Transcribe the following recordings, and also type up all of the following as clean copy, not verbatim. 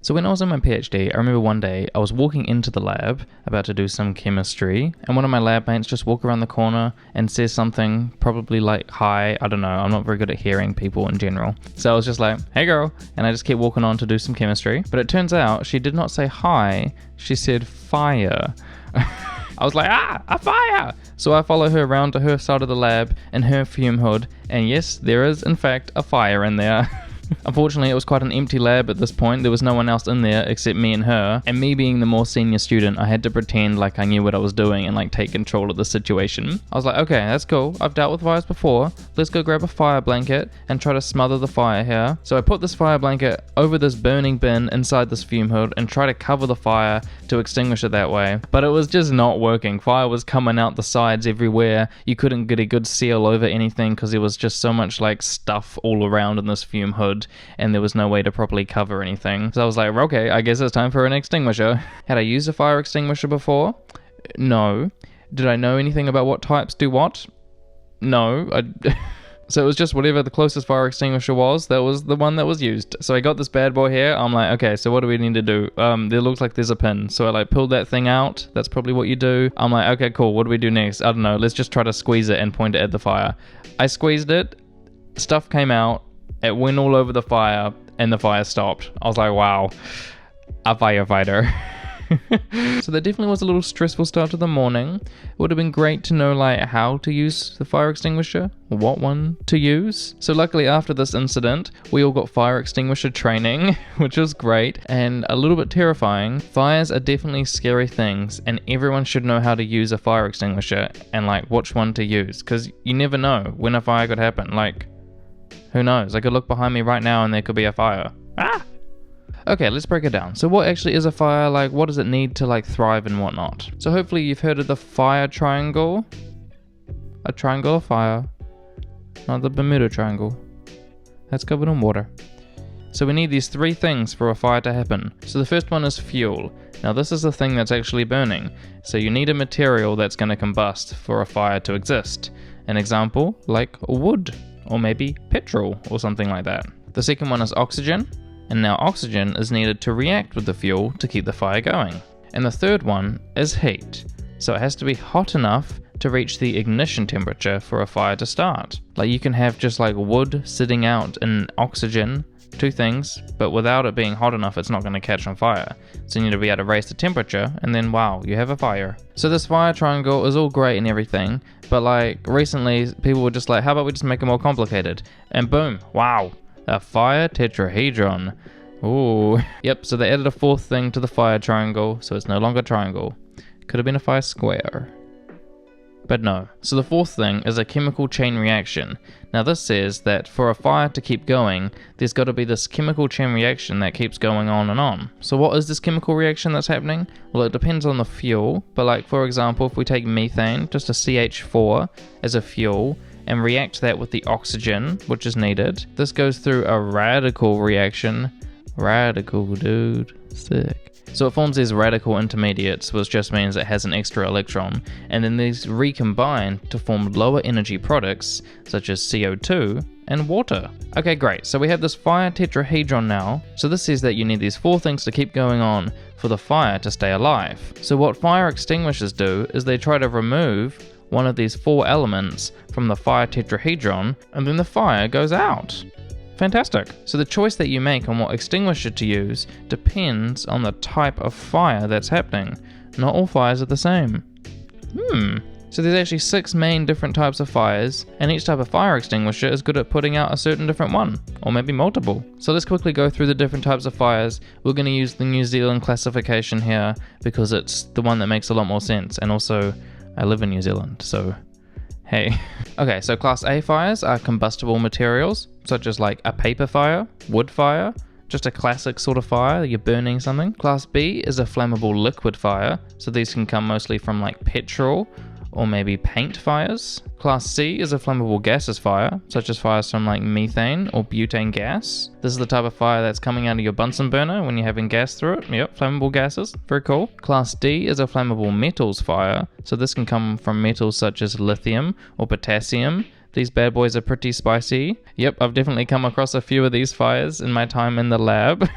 So when I was in my PhD, I remember one day I was walking into the lab about to do some chemistry, and one of my lab mates just walked around the corner and says something, probably like hi, I don't know, I'm not very good at hearing people in general. So I was just like, hey girl, and I just kept walking on to do some chemistry. But it turns out she did not say hi, she said fire. I was like, a fire! So I follow her around to her side of the lab in her fume hood, and yes, there is in fact a fire in there. Unfortunately, it was quite an empty lab at this point. There was no one else in there except me and her. And me being the more senior student, I had to pretend like I knew what I was doing and like take control of the situation. I was like, okay, that's cool. I've dealt with fires before. Let's go grab a fire blanket and try to smother the fire here. So I put this fire blanket over this burning bin inside this fume hood and try to cover the fire to extinguish it that way. But it was just not working. Fire was coming out the sides everywhere. You couldn't get a good seal over anything because there was just so much like stuff all around in this fume hood, and there was no way to properly cover anything. So I was like, okay, I guess it's time for an extinguisher. Had I used a fire extinguisher before? No. Did I know anything about what types do what? No. So it was just whatever the closest fire extinguisher was, that was the one that was used. So I got this bad boy here. I'm like, okay, so what do we need to do? There looks like there's a pin. So I like pulled that thing out. That's probably what you do. I'm like, okay, cool. What do we do next? I don't know. Let's just try to squeeze it and point it at the fire. I squeezed it. Stuff came out. It went all over the fire, and the fire stopped. I was like, wow, a firefighter. So that definitely was a little stressful start to the morning. It would have been great to know like how to use the fire extinguisher, what one to use. So luckily after this incident, we all got fire extinguisher training, which was great and a little bit terrifying. Fires are definitely scary things, and everyone should know how to use a fire extinguisher and like which one to use, because you never know when a fire could happen. Like, who knows? I could look behind me right now and there could be a fire. Okay, let's break it down. So what actually is a fire? Like, what does it need to like thrive and whatnot? So hopefully you've heard of the fire triangle. A triangle of fire. Not the Bermuda Triangle. That's covered in water. So we need these three things for a fire to happen. So the first one is fuel. Now this is the thing that's actually burning. So you need a material that's going to combust for a fire to exist. An example, like wood, or maybe petrol, or something like that. The second one is oxygen. And now oxygen is needed to react with the fuel to keep the fire going. And the third one is heat. So it has to be hot enough to reach the ignition temperature for a fire to start. Like you can have just like wood sitting out in oxygen, two things, but without it being hot enough, it's not going to catch on fire. So you need to be able to raise the temperature, and then wow, you have a fire. So this fire triangle is all great and everything, but like recently people were just like, how about we just make it more complicated? And boom, wow. A fire tetrahedron. Ooh. Yep, so they added a fourth thing to the fire triangle, so it's no longer a triangle. Could have been a fire square. But no. So the fourth thing is a chemical chain reaction. Now this says that for a fire to keep going, there's got to be this chemical chain reaction that keeps going on and on. So what is this chemical reaction that's happening? Well, it depends on the fuel, but like for example, if we take methane, just a CH4 as a fuel, and react that with the oxygen, which is needed. This goes through a radical reaction. Radical, dude. Sick. So it forms these radical intermediates, which just means it has an extra electron, and then these recombine to form lower energy products, such as CO2 and water. Okay, great. So we have this fire tetrahedron now. So this says that you need these four things to keep going on for the fire to stay alive. So what fire extinguishers do is they try to remove one of these four elements from the fire tetrahedron, and then the fire goes out. Fantastic. So the choice that you make on what extinguisher to use depends on the type of fire that's happening. Not all fires are the same. So there's actually 6 main different types of fires, and each type of fire extinguisher is good at putting out a certain different one, or maybe multiple. So let's quickly go through the different types of fires. We're going to use the New Zealand classification here because it's the one that makes a lot more sense, and also I live in New Zealand, so hey. Okay, so Class A fires are combustible materials, such as like a paper fire, wood fire, just a classic sort of fire, you're burning something. Class B is a flammable liquid fire, so these can come mostly from like petrol or maybe paint fires. Class C is a flammable gases fire, such as fires from like methane or butane gas. This is the type of fire that's coming out of your Bunsen burner when you're having gas through it. Yep, flammable gases, very cool. Class D is a flammable metals fire, so this can come from metals such as lithium or potassium. These bad boys are pretty spicy. Yep, I've definitely come across a few of these fires in my time in the lab.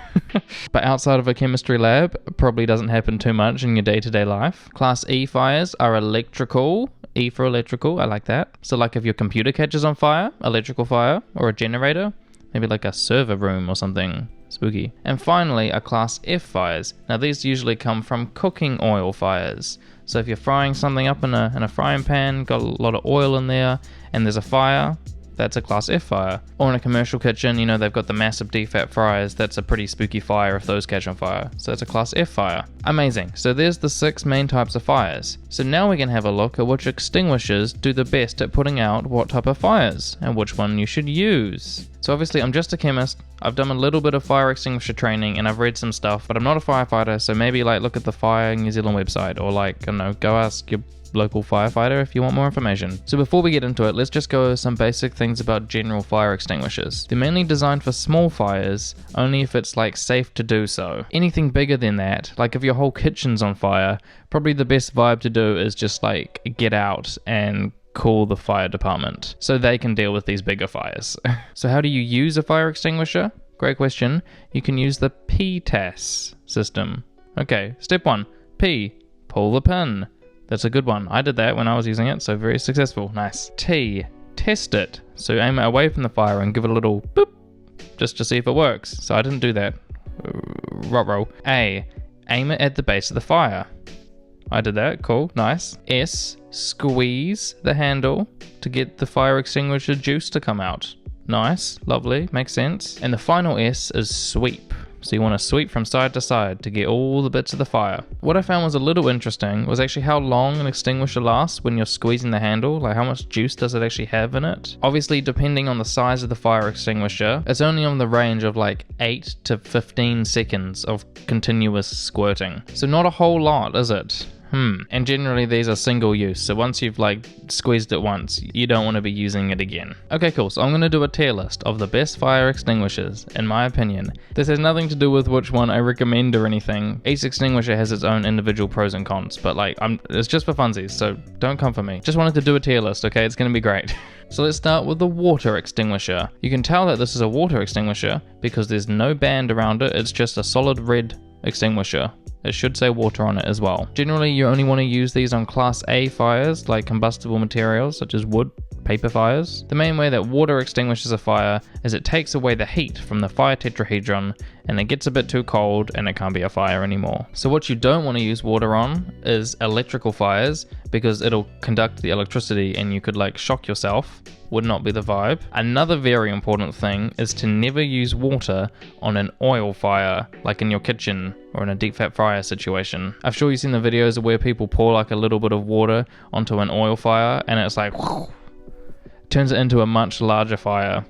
But outside of a chemistry lab, probably doesn't happen too much in your day-to-day life. Class E fires are electrical. E for electrical, I like that. So like if your computer catches on fire, electrical fire, or a generator, maybe like a server room or something spooky. And finally, are Class F fires. Now these usually come from cooking oil fires. So if you're frying something up in a frying pan, got a lot of oil in there, and there's a fire, that's a Class F fire. Or in a commercial kitchen, you know, they've got the massive DFAT fryers, that's a pretty spooky fire if those catch on fire. So it's a Class F fire. Amazing. So there's the 6 main types of fires. So now we can have a look at which extinguishers do the best at putting out what type of fires, and which one you should use. So obviously I'm just a chemist, I've done a little bit of fire extinguisher training and I've read some stuff, but I'm not a firefighter, so maybe like look at the Fire New Zealand website, or like, I don't know, go ask your local firefighter if you want more information. So before we get into it, let's just go over some basic things about general fire extinguishers. They're mainly designed for small fires, only if it's like safe to do so. Anything bigger than that, like if your whole kitchen's on fire, probably the best vibe to do is just like get out and call the fire department so they can deal with these bigger fires. So how do you use a fire extinguisher? Great question. You can use the PTAS system. Okay, step 1, P, pull the pin. That's a good one. I did that when I was using it, so very successful. Nice. T, test it. So aim it away from the fire and give it a little boop, just to see if it works. So I didn't do that. Ruh-roh. A, aim it at the base of the fire. I did that, cool, nice. S, squeeze the handle to get the fire extinguisher juice to come out. Nice, lovely, makes sense. And the final S is sweep. So you want to sweep from side to side to get all the bits of the fire. What I found was a little interesting was actually how long an extinguisher lasts when you're squeezing the handle, like how much juice does it actually have in it. Obviously, depending on the size of the fire extinguisher, it's only on the range of like 8 to 15 seconds of continuous squirting. So not a whole lot, is it? And generally these are single use, so once you've like squeezed it once, you don't want to be using it again. Okay, cool, so I'm going to do a tier list of the best fire extinguishers, in my opinion. This has nothing to do with which one I recommend or anything. Each extinguisher has its own individual pros and cons, but like, it's just for funsies, so don't come for me. Just wanted to do a tier list, okay? It's going to be great. So let's start with the water extinguisher. You can tell that this is a water extinguisher because there's no band around it, it's just a solid red extinguisher. It should say water on it as well. Generally, you only want to use these on Class A fires, like combustible materials such as wood, paper fires. The main way that water extinguishes a fire is it takes away the heat from the fire tetrahedron and it gets a bit too cold and it can't be a fire anymore. So what you don't want to use water on is electrical fires because it'll conduct the electricity and you could like shock yourself. Would not be the vibe. Another very important thing is to never use water on an oil fire, like in your kitchen or in a deep fat fryer situation. I'm sure you've seen the videos where people pour like a little bit of water onto an oil fire and it's like turns it into a much larger fire.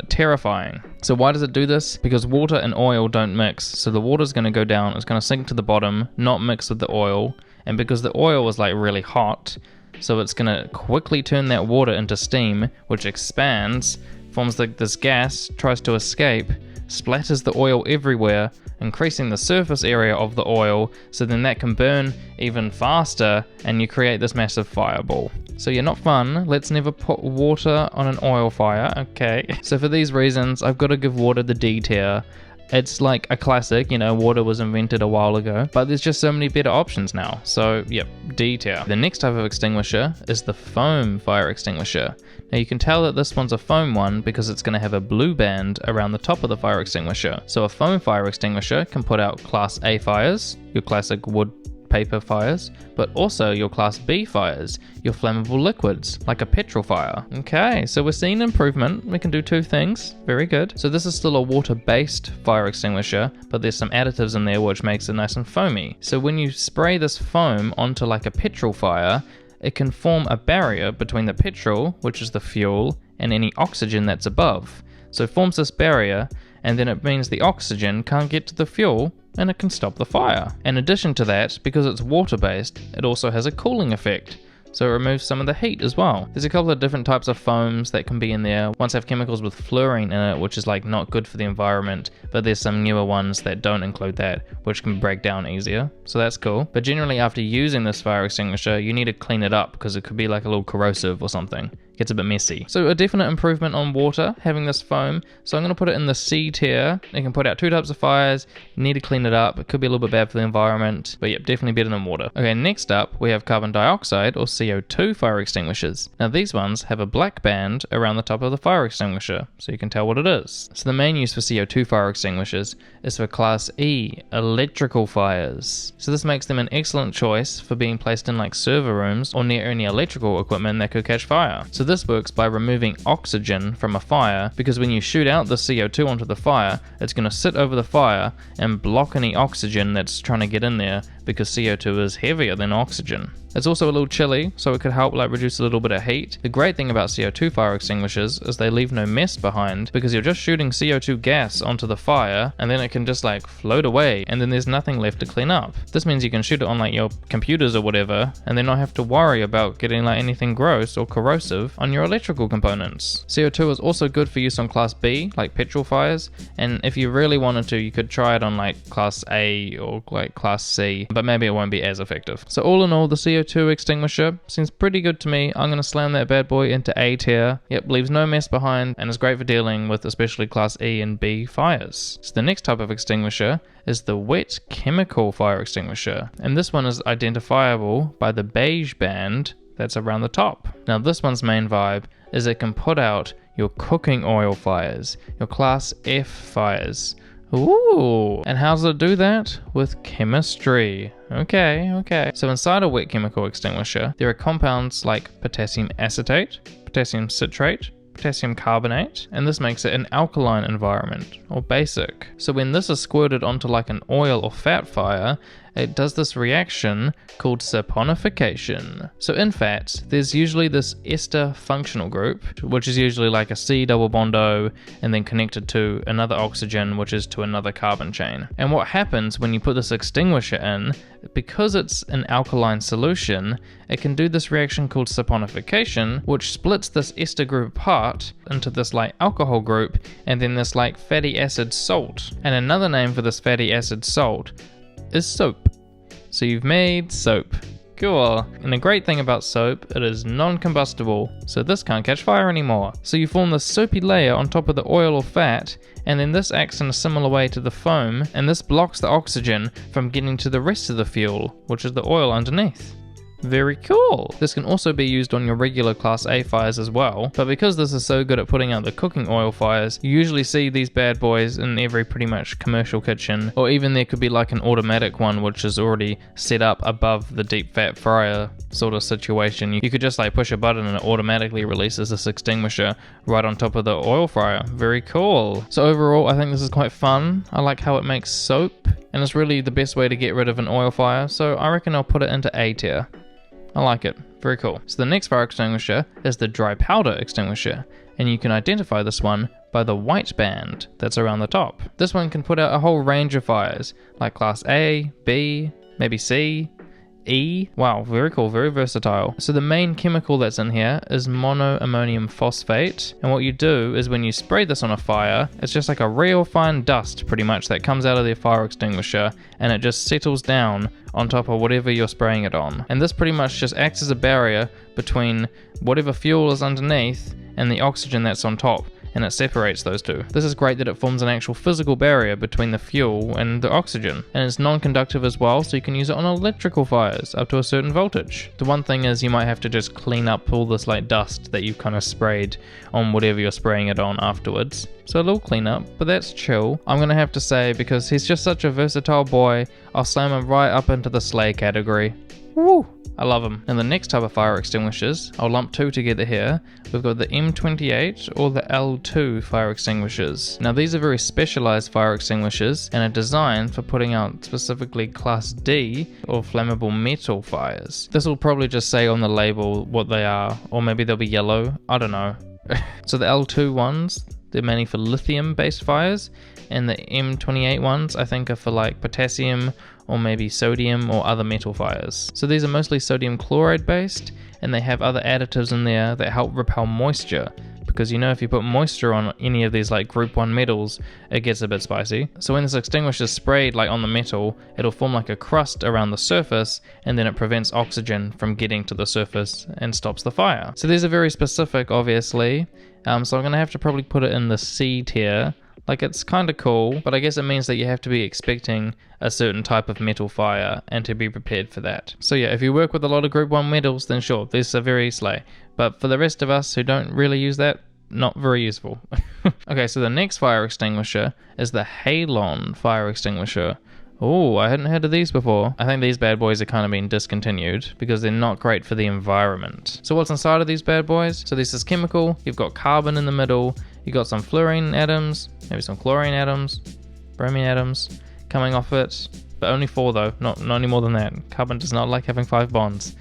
Terrifying. So why does it do this? Because water and oil don't mix. So the water's going to go down, it's going to sink to the bottom, not mix with the oil. And because the oil is like really hot, so it's going to quickly turn that water into steam, which expands, forms this gas, tries to escape, splatters the oil everywhere, increasing the surface area of the oil, so then that can burn even faster, and you create this massive fireball. So yeah, not fun. Let's never put water on an oil fire, okay? So for these reasons, I've got to give water the D tier. It's like a classic, you know, water was invented a while ago, but there's just so many better options now. So, yep, D tier. The next type of extinguisher is the foam fire extinguisher. Now you can tell that this one's a foam one because it's going to have a blue band around the top of the fire extinguisher. So a foam fire extinguisher can put out Class A fires, your classic wood paper fires, but also your Class B fires, your flammable liquids, like a petrol fire. Okay, so we're seeing improvement. We can do two things. Very good. So this is still a water-based fire extinguisher, but there's some additives in there which makes it nice and foamy. So when you spray this foam onto like a petrol fire, it can form a barrier between the petrol, which is the fuel, and any oxygen that's above. So it forms this barrier, and then it means the oxygen can't get to the fuel, and it can stop the fire. In addition to that, because it's water-based, it also has a cooling effect, so it removes some of the heat as well. There's a couple of different types of foams that can be in there. Ones have chemicals with fluorine in it, which is like not good for the environment, but there's some newer ones that don't include that, which can break down easier, so that's cool. But generally after using this fire extinguisher, you need to clean it up because it could be like a little corrosive or something. gets a bit messy. So a definite improvement on water, having this foam. So I'm going to put it in the C tier. It can put out 2 types of fires. You need to clean it up. It could be a little bit bad for the environment, but yep, definitely better than water. Okay, next up we have carbon dioxide or CO2 fire extinguishers. Now these ones have a black band around the top of the fire extinguisher, so you can tell what it is. So the main use for CO2 fire extinguishers is for Class E, electrical fires. So this makes them an excellent choice for being placed in like server rooms or near any electrical equipment that could catch fire. So this works by removing oxygen from a fire, because when you shoot out the CO2 onto the fire, it's going to sit over the fire and block any oxygen that's trying to get in there, because CO2 is heavier than oxygen. It's also a little chilly, so it could help like reduce a little bit of heat. The great thing about CO2 fire extinguishers is they leave no mess behind, because you're just shooting CO2 gas onto the fire and then it can just like float away, and then there's nothing left to clean up. This means you can shoot it on like your computers or whatever and then not have to worry about getting like anything gross or corrosive on your electrical components. CO2 is also good for use on Class B, like petrol fires, and if you really wanted to, you could try it on like Class A or like Class C, but maybe it won't be as effective. So all in all, the CO2 extinguisher seems pretty good to me. I'm going to slam that bad boy into A tier. Yep, leaves no mess behind and is great for dealing with especially Class E and B fires. So the next type of extinguisher is the wet chemical fire extinguisher, and this one is identifiable by the beige band that's around the top. Now this one's main vibe is it can put out your cooking oil fires, your Class F fires. Ooh, and how does it do that? With chemistry. Okay. So inside a wet chemical extinguisher, there are compounds like potassium acetate, potassium citrate, potassium carbonate, and this makes it an alkaline environment, or basic. So when this is squirted onto like an oil or fat fire, it does this reaction called saponification. So in fats, there's usually this ester functional group, which is usually like a C double bond O and then connected to another oxygen, which is to another carbon chain. And what happens when you put this extinguisher in, because it's an alkaline solution, it can do this reaction called saponification, which splits this ester group apart into this like alcohol group and then this like fatty acid salt. And another name for this fatty acid salt is soap. So you've made soap. Cool. And the great thing about soap, it is non-combustible, so this can't catch fire anymore. So you form this soapy layer on top of the oil or fat, and then this acts in a similar way to the foam, and this blocks the oxygen from getting to the rest of the fuel, which is the oil underneath. Very cool. This can also be used on your regular Class A fires as well, but because this is so good at putting out the cooking oil fires, you usually see these bad boys in every pretty much commercial kitchen, or even there could be like an automatic one which is already set up above the deep fat fryer sort of situation. You could just like push a button and it automatically releases this extinguisher right on top of the oil fryer. Very cool. So overall, I think this is quite fun. I like how it makes soap, and it's really the best way to get rid of an oil fire, so I reckon I'll put it into A tier. I like it. Very cool. So the next fire extinguisher is the dry powder extinguisher, and you can identify this one by the white band that's around the top. This one can put out a whole range of fires, like Class A, B, maybe C, E. Wow, very cool, very versatile. So the main chemical that's in here is monoammonium phosphate, and what you do is when you spray this on a fire, it's just like a real fine dust pretty much that comes out of the fire extinguisher, and it just settles down on top of whatever you're spraying it on. And this pretty much just acts as a barrier between whatever fuel is underneath and the oxygen that's on top, and it separates those two. This is great that it forms an actual physical barrier between the fuel and the oxygen, and it's non-conductive as well, so you can use it on electrical fires up to a certain voltage. The one thing is you might have to just clean up all this like dust that you've kind of sprayed on whatever you're spraying it on afterwards. So a little cleanup, but that's chill. I'm gonna have to say, because he's just such a versatile boy, I'll slam him right up into the sleigh category. Woo! I love them. And the next type of fire extinguishers, I'll lump two together here. We've got the M28 or the L2 fire extinguishers. Now these are very specialized fire extinguishers and are designed for putting out specifically Class D or flammable metal fires. This will probably just say on the label what they are, or maybe they'll be yellow, I don't know. So the L2 ones, they're mainly for lithium based fires, and the M28 ones I think are for like potassium or maybe sodium or other metal fires. So these are mostly sodium chloride based, and they have other additives in there that help repel moisture, because you know if you put moisture on any of these like group 1 metals, it gets a bit spicy. So when this extinguisher is sprayed like on the metal, it'll form like a crust around the surface, and then it prevents oxygen from getting to the surface and stops the fire. So these are very specific, obviously. So I'm going to have to probably put it in the C tier. Like, it's kind of cool, but I guess it means that you have to be expecting a certain type of metal fire and to be prepared for that. So yeah, if you work with a lot of group 1 metals, then sure, these are very slay. But for the rest of us who don't really use that, not very useful. Okay, so the next fire extinguisher is the Halon fire extinguisher. Oh, I hadn't heard of these before. I think these bad boys are kind of being discontinued because they're not great for the environment. So what's inside of these bad boys? So this is chemical. You've got carbon in the middle. You've got some fluorine atoms, maybe some chlorine atoms, bromine atoms coming off it. But only 4 though, not any more than that. Carbon does not like having 5 bonds.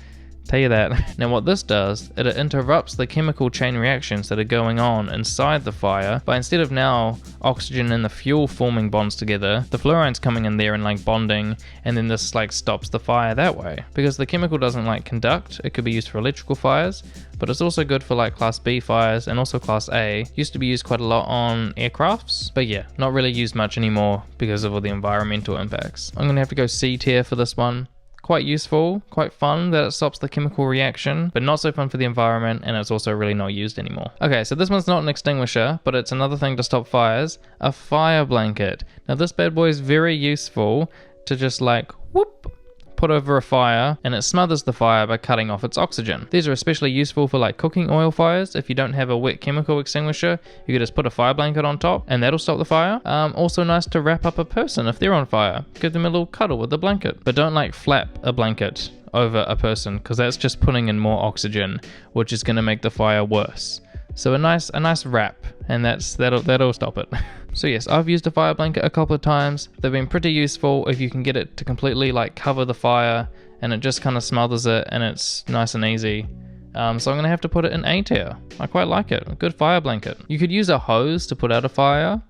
Tell you that. Now what this does, it interrupts the chemical chain reactions that are going on inside the fire, but instead of now oxygen and the fuel forming bonds together, the fluorine's coming in there and like bonding, and then this like stops the fire that way. Because the chemical doesn't like conduct, it could be used for electrical fires, but it's also good for like class B fires and also class A. Used to be used quite a lot on aircrafts, but yeah, not really used much anymore because of all the environmental impacts. I'm gonna have to go C tier for this one. Quite useful, quite fun that it stops the chemical reaction, but not so fun for the environment, and it's also really not used anymore. Okay, so this one's not an extinguisher, but it's another thing to stop fires, a fire blanket. Now this bad boy is very useful to just like, whoop, put over a fire, and it smothers the fire by cutting off its oxygen. These are especially useful for like cooking oil fires. If you don't have a wet chemical extinguisher, you could just put a fire blanket on top and that'll stop the fire. Also nice to wrap up a person if they're on fire. Give them a little cuddle with the blanket. But don't like flap a blanket over a person, because that's just putting in more oxygen, which is going to make the fire worse. So a nice wrap, and that'll stop it. So yes, I've used a fire blanket a couple of times. They've been pretty useful if you can get it to completely like cover the fire, and it just kind of smothers it, and it's nice and easy. So I'm gonna have to put it in A tier. I quite like it. A good fire blanket. You could use a hose to put out a fire.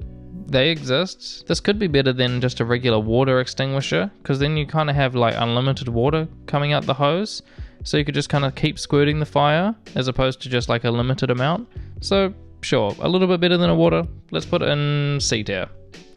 They exist. This could be better than just a regular water extinguisher, because then you kind of have like unlimited water coming out the hose. So you could just kind of keep squirting the fire as opposed to just like a limited amount. So sure, a little bit better than a water. Let's put it in C tier.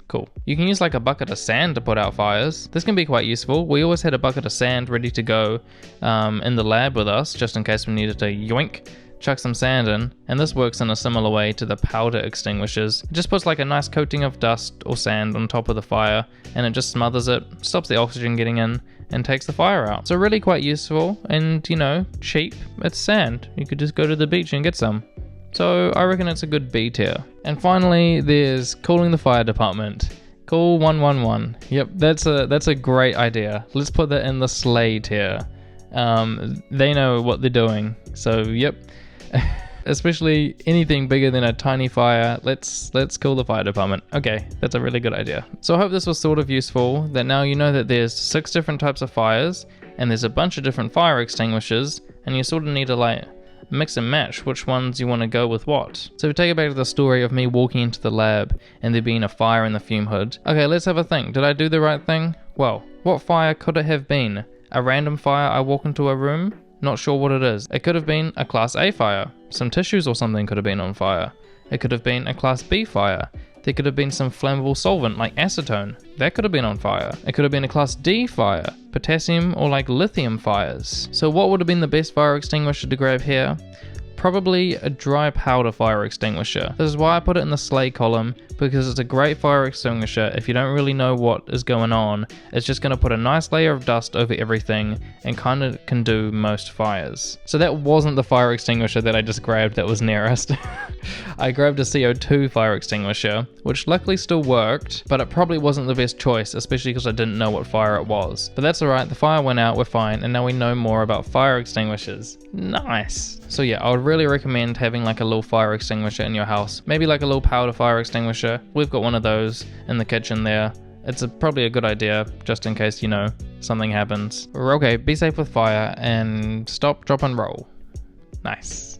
Cool. You can use like a bucket of sand to put out fires. This can be quite useful. We always had a bucket of sand ready to go in the lab with us, just in case we needed to yoink, chuck some sand in, and this works in a similar way to the powder extinguishers. It just puts like a nice coating of dust or sand on top of the fire, and it just smothers it, stops the oxygen getting in, and takes the fire out. So really quite useful, and you know, cheap. It's sand. You could just go to the beach and get some. So I reckon it's a good B tier. And finally, there's cooling the fire department. Cool 111. Yep, that's a great idea. Let's put that in the slay tier. They know what they're doing. So yep. Especially anything bigger than a tiny fire, let's cool the fire department. Okay, that's a really good idea. So I hope this was sort of useful, that now you know that there's 6 different types of fires, and there's a bunch of different fire extinguishers, and you sort of need to like mix and match which ones you want to go with what. So we take it back to the story of me walking into the lab and there being a fire in the fume hood. Okay, let's have a think. Did I do the right thing? Well, what fire could it have been? A random fire I walk into a room? Not sure what it is. It could have been a class A fire. Some tissues or something could have been on fire. It could have been a class B fire. There could have been some flammable solvent like acetone. That could have been on fire. It could have been a class D fire. Potassium or like lithium fires. So what would have been the best fire extinguisher to grab here? Probably a dry powder fire extinguisher. This is why I put it in the slay column, because it's a great fire extinguisher. If you don't really know what is going on, it's just going to put a nice layer of dust over everything and kind of can do most fires. So that wasn't the fire extinguisher that I just grabbed that was nearest. I grabbed a CO2 fire extinguisher, which luckily still worked, but it probably wasn't the best choice, especially because I didn't know what fire it was. But that's alright, the fire went out, we're fine, and now we know more about fire extinguishers. Nice! So yeah, I would really recommend having like a little fire extinguisher in your house. Maybe like a little powder fire extinguisher. We've got one of those in the kitchen there. It's probably a good idea, just in case, you know, something happens. Okay, be safe with fire and stop, drop and roll. Nice.